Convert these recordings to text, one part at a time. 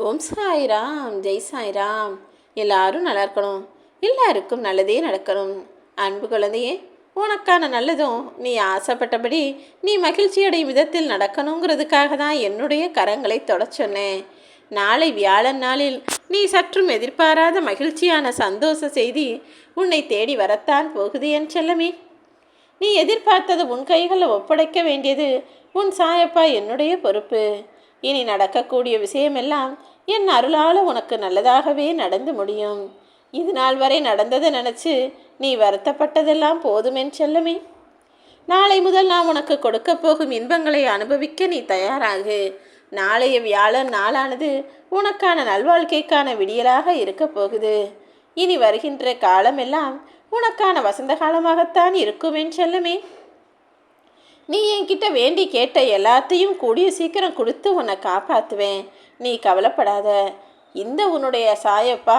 ஓம் சாய்ராம், ஜெய் சாய்ராம். எல்லாரும் நல்லா இருக்கணும், எல்லாருக்கும் நல்லதே நடக்கணும். அன்பு குழந்தையே, உனக்கான நல்லதும் நீ ஆசைப்பட்டபடி நீ மகிழ்ச்சி அடையும் விதத்தில் நடக்கணுங்கிறதுக்காக தான் என்னுடைய கரங்களை தொடச் சொன்னேன். நாளை வியாழன் நாளில் நீ சற்றும் எதிர்பாராத மகிழ்ச்சியான சந்தோஷ செய்தி உன்னை தேடி வரத்தான் போகுது என் செல்லமே. நீ எதிர்பார்த்தது உன் கைகளில் ஒப்படைக்க வேண்டியது உன் சாயப்பா என்னுடைய பொறுப்பு. இனி நடக்கக்கூடிய விஷயமெல்லாம் என் அருளால் உனக்கு நல்லதாகவே நடந்து முடியும். இது நாள் வரை நடந்ததை நினச்சி நீ வருத்தப்பட்டதெல்லாம் போதுமென் செல்லமே. நாளை முதல் நான் உனக்கு கொடுக்க போகும் இன்பங்களை அனுபவிக்க நீ தயாராகு. நாளைய வியாழன் நாளானது உனக்கான நல்வாழ்க்கைக்கான விடியலாக இருக்க போகுது. இனி வருகின்ற காலமெல்லாம் உனக்கான வசந்த காலமாகத்தான் இருக்குமென் செல்லமே. நீ என்கிட்ட வேண்டி கேட்ட எல்லாத்தையும் கூடிய சீக்கிரம் கொடுத்து உன்னை காப்பாற்றுவேன், நீ கவலைப்படாத. இந்த உன்னுடைய சாயப்பா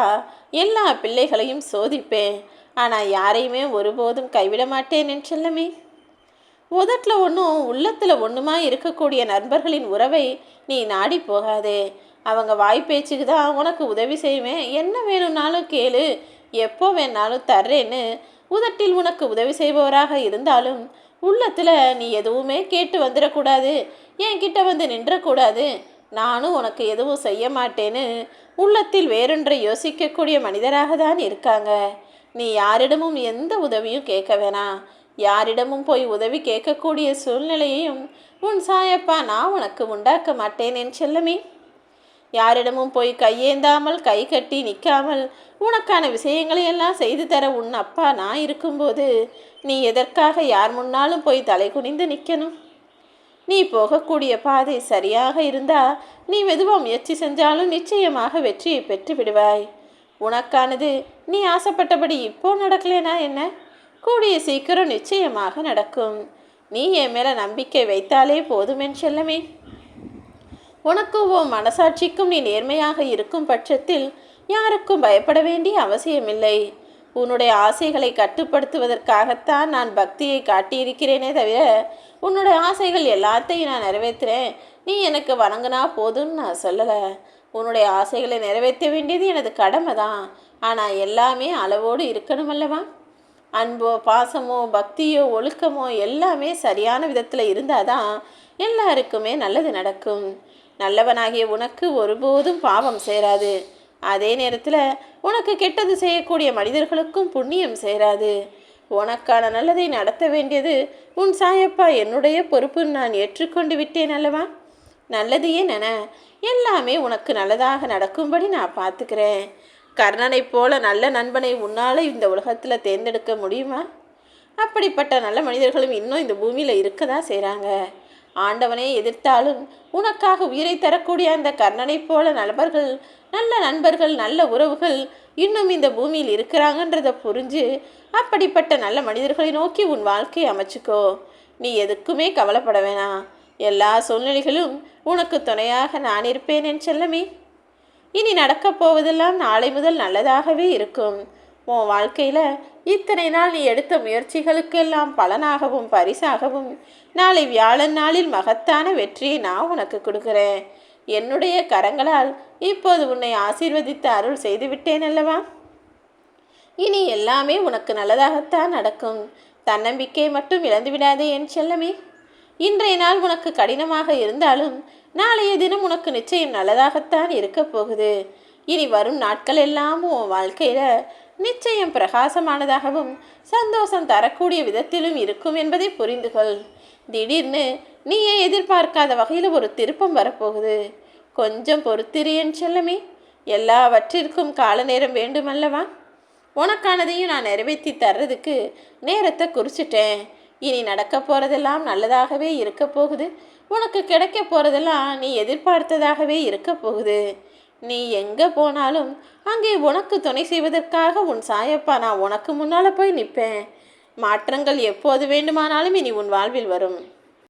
எல்லா பிள்ளைகளையும் சோதிப்பேன், ஆனால் யாரையுமே ஒருபோதும் கைவிட மாட்டேன் என் செல்லமே. உதட்டில் ஒன்றும் உள்ளத்தில் ஒன்றுமா இருக்கக்கூடிய நண்பர்களின் உறவை நீ நாடி போகாதே. அவங்க வாய்ப்பேச்சுக்கு தான் உனக்கு உதவி செய்வேன், என்ன வேணும்னாலும் கேளு, எப்போ வேணாலும் தர்றேன்னு உதட்டில் உனக்கு உதவி செய்பவராக இருந்தாலும் உள்ளத்தில் நீ எதுவுமே கேட்டு வந்துடக்கூடாது, என்கிட்ட வந்து நின்றக்கூடாது, நானும் உனக்கு எதுவும் செய்ய மாட்டேன்னு உள்ளத்தில் வேறொன்றை யோசிக்கக்கூடிய மனிதராக தான் இருக்காங்க. நீ யாரிடமும் எந்த உதவியும் கேட்க வேணாம். யாரிடமும் போய் உதவி கேட்கக்கூடிய சூழ்நிலையையும் உன் சாயப்பா நான் உனக்கு உண்டாக்க மாட்டேன் என் செல்லமே. யாரிடமும் போய் கையேந்தாமல் கை கட்டி நிற்காமல் உனக்கான விஷயங்களையெல்லாம் செய்து தர உன் அப்பா நான் இருக்கும்போது நீ எதற்காக யார் முன்னாலும் போய் தலை குனிந்து நிற்கணும்? நீ போகக்கூடிய பாதை சரியாக இருந்தால் நீ மெதுவாக முயற்சி செஞ்சாலும் நிச்சயமாக வெற்றியை பெற்று விடுவாய். உனக்கானது நீ ஆசைப்பட்டபடி இப்போ நடக்கலைனா என்ன, கூடிய சீக்கிரம் நிச்சயமாக நடக்கும். நீ என் மேலே நம்பிக்கை வைத்தாலே போதுமென் செல்லமே. உனக்கும் உன் மனசாட்சிக்கும் நீ நேர்மையாக இருக்கும் பட்சத்தில் யாருக்கும் பயப்பட வேண்டிய அவசியமில்லை. உன்னுடைய ஆசைகளை கட்டுப்படுத்துவதற்காகத்தான் நான் பக்தியை காட்டியிருக்கிறேனே தவிர உன்னுடைய ஆசைகள் எல்லாத்தையும் நான் நிறைவேற்றுறேன், நீ எனக்கு வணங்கினா போதும்னு நான் சொல்லலை. உன்னுடைய ஆசைகளை நிறைவேற்ற வேண்டியது எனது கடமை தான், ஆனால் எல்லாமே அளவோடு இருக்கணும் அல்லவா. அன்போ பாசமோ பக்தியோ ஒழுக்கமோ எல்லாமே சரியான விதத்தில் இருந்தால் தான் எல்லாருக்குமே நல்லது நடக்கும். நல்லவனாகிய உனக்கு ஒருபோதும் பாவம் சேராது. அதே நேரத்தில் உனக்கு கெட்டது செய்யக்கூடிய மனிதர்களுக்கும் புண்ணியம் சேராது. உனக்கான நல்லதை நடத்த வேண்டியது உன் சாயப்பா என்னுடைய பொறுப்புன்னு நான் ஏற்றுக்கொண்டு விட்டேன் அல்லவா. நல்லதையே நென, எல்லாமே உனக்கு நல்லதாக நடக்கும்படி நான் பார்த்துக்கிறேன். கர்ணனை போல நல்ல நண்பனை உன்னால் இந்த உலகத்தில் தேர்ந்தெடுக்க முடியுமா? அப்படிப்பட்ட நல்ல மனிதர்களும் இன்னும் இந்த பூமியில் இருக்க தான் செய்கிறாங்க. ஆண்டவனை எதிர்த்தாலும் உனக்காக உயிரை தரக்கூடிய அந்த கர்ணனை போல நல்ல நண்பர்கள் நல்ல உறவுகள் இன்னும் இந்த பூமியில் இருக்கிறாங்கன்றதை புரிஞ்சு அப்படிப்பட்ட நல்ல மனிதர்களை நோக்கி உன் வாழ்க்கையை அமைச்சுக்கோ. நீ எதுக்குமே கவலைப்பட வேணாம். எல்லா சூழ்நிலைகளும் உனக்கு துணையாக நான் இருப்பேன் என் செல்லமே. இனி நடக்கப் போவதெல்லாம் நாளை முதல் நல்லதாகவே இருக்கும். உன் வாழ்க்கையில் இத்தனை நாள் நீ எடுத்த முயற்சிகளுக்கெல்லாம் பலனாகவும் பரிசாகவும் நாளை வியாழன் நாளில் மகத்தான வெற்றியை நான் உனக்கு கொடுக்குறேன். என்னுடைய கரங்களால் இப்போது உன்னை ஆசீர்வதித்து அருள் செய்துவிட்டேன் அல்லவா. இனி எல்லாமே உனக்கு நல்லதாகத்தான் நடக்கும். தன்னம்பிக்கை மட்டும் இழந்து விடாதே என் செல்லமே. இன்றைய நாள் உனக்கு கடினமாக இருந்தாலும் நாளைய தினம் உனக்கு நிச்சயம் நல்லதாகத்தான் இருக்க போகுது. இனி வரும் நாட்கள் எல்லாம் உன் வாழ்க்கையில் நிச்சயம் பிரகாசமானதாகவும் சந்தோஷம் தரக்கூடிய விதத்திலும் இருக்கும் என்பதை புரிந்து கொள். திடீர்னு நீயே எதிர்பார்க்காத வகையில் ஒரு திருப்பம் வரப்போகுது. கொஞ்சம் பொறுத்திரு என் செல்லமே. எல்லாவற்றிற்கும் கால நேரம் வேண்டுமல்லவா. உனக்கானதையும் நான் நிறைவேற்றி தர்றதுக்கு நேரத்தை குறிச்சிட்டேன். இனி நடக்க போகிறதெல்லாம் நல்லதாகவே இருக்க போகுது. உனக்கு கிடைக்க போகிறதெல்லாம் நீ எதிர்பார்த்ததாகவே இருக்க போகுது. நீ எங்கே போனாலும் அங்கே உனக்கு துணை செய்வதற்காக உன் சாயப்பா நான் உனக்கு முன்னால் போய் நிற்பேன். மாற்றங்கள் எப்போது வேண்டுமானாலும் இனி உன் வாழ்வில் வரும்.